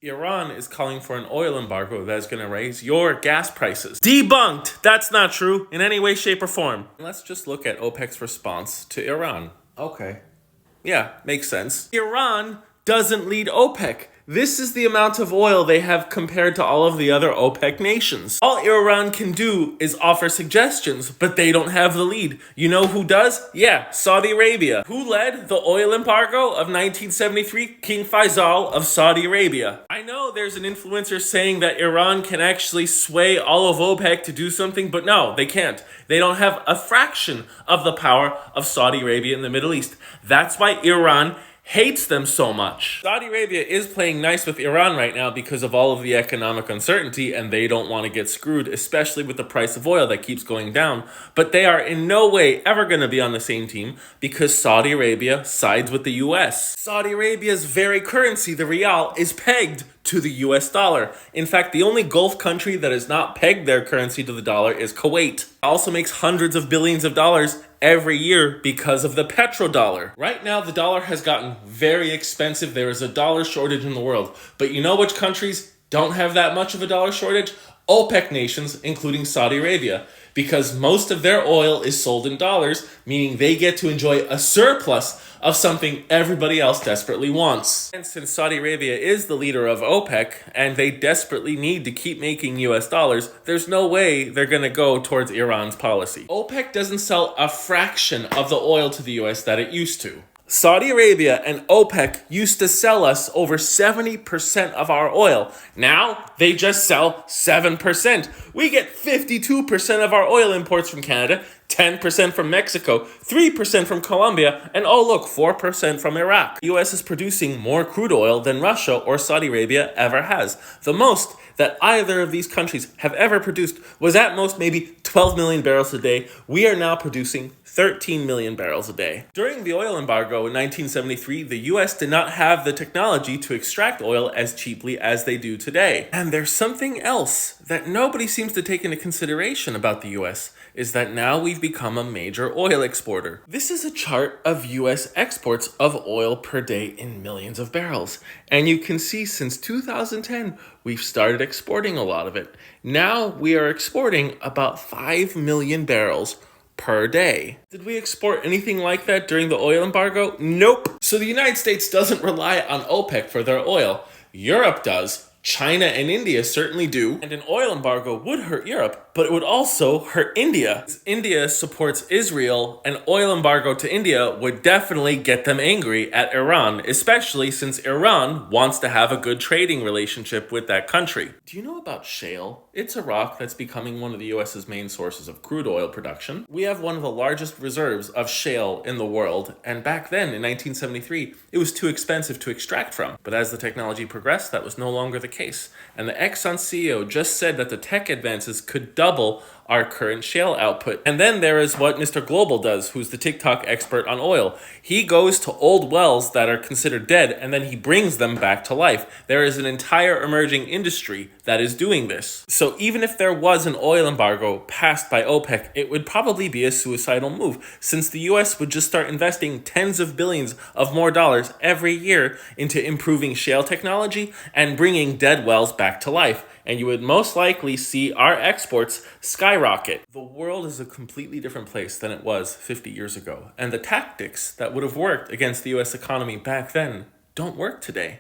Iran is calling for an oil embargo that is going to raise your gas prices. Debunked! That's not true in any way, shape, or form. Let's just look at OPEC's response to Iran. Okay. Yeah, makes sense. Iran doesn't lead OPEC. This is the amount of oil they have compared to all of the other OPEC nations. All Iran can do is offer suggestions, but they don't have the lead. You know who does? Yeah, Saudi Arabia. Who led the oil embargo of 1973? King Faisal of Saudi Arabia. I know there's an influencer saying that Iran can actually sway all of OPEC to do something, but no, they can't. They don't have a fraction of the power of Saudi Arabia in the Middle East. That's why Iran hates them so much. Saudi Arabia is playing nice with Iran right now because of all of the economic uncertainty, and they don't want to get screwed, especially with the price of oil that keeps going down. But they are in no way ever going to be on the same team because Saudi Arabia sides with the US. Saudi Arabia's very currency, the rial, is pegged to the US dollar. In fact, the only Gulf country that has not pegged their currency to the dollar is Kuwait. It also makes hundreds of billions of dollars every year because of the petrodollar. Right now, the dollar has gotten very expensive. There is a dollar shortage in the world. But you know which countries don't have that much of a dollar shortage? OPEC nations, including Saudi Arabia, because most of their oil is sold in dollars, meaning they get to enjoy a surplus of something everybody else desperately wants. And since Saudi Arabia is the leader of OPEC, and they desperately need to keep making US dollars, there's no way they're gonna go towards Iran's policy. OPEC doesn't sell a fraction of the oil to the US that it used to. Saudi Arabia and OPEC used to sell us over 70% of our oil. Now, they just sell 7%. We get 52% of our oil imports from Canada, 10% from Mexico, 3% from Colombia, and oh look, 4% from Iraq. The US is producing more crude oil than Russia or Saudi Arabia ever has. The most that either of these countries have ever produced was at most maybe 12 million barrels a day. We are now producing 13 million barrels a day. During the oil embargo in 1973, the US did not have the technology to extract oil as cheaply as they do today. And there's something else that nobody seems to take into consideration about the US, is that now we've become a major oil exporter. This is a chart of US exports of oil per day in millions of barrels. And you can see since 2010, we've started exporting a lot of it. Now we are exporting about 5 million barrels per day. Did we export anything like that during the oil embargo? Nope. So the United States doesn't rely on OPEC for their oil. Europe does. China and India certainly do. And an oil embargo would hurt Europe, but it would also hurt India. India supports Israel, an oil embargo to India would definitely get them angry at Iran, especially since Iran wants to have a good trading relationship with that country. Do you know about shale? It's a rock that's becoming one of the US's main sources of crude oil production. We have one of the largest reserves of shale in the world, and back then in 1973, it was too expensive to extract from. But as the technology progressed, that was no longer the case. And the Exxon CEO just said that the tech advances could double our current shale output. And then there is what Mr. Global does, who's the TikTok expert on oil. He goes to old wells that are considered dead, and then he brings them back to life. There is an entire emerging industry that is doing this. So even if there was an oil embargo passed by OPEC, it would probably be a suicidal move, since the US would just start investing tens of billions of more dollars every year into improving shale technology and bringing dead wells back to life. And you would most likely see our exports skyrocket. The world is a completely different place than it was 50 years ago. And the tactics that would have worked against the US economy back then don't work today.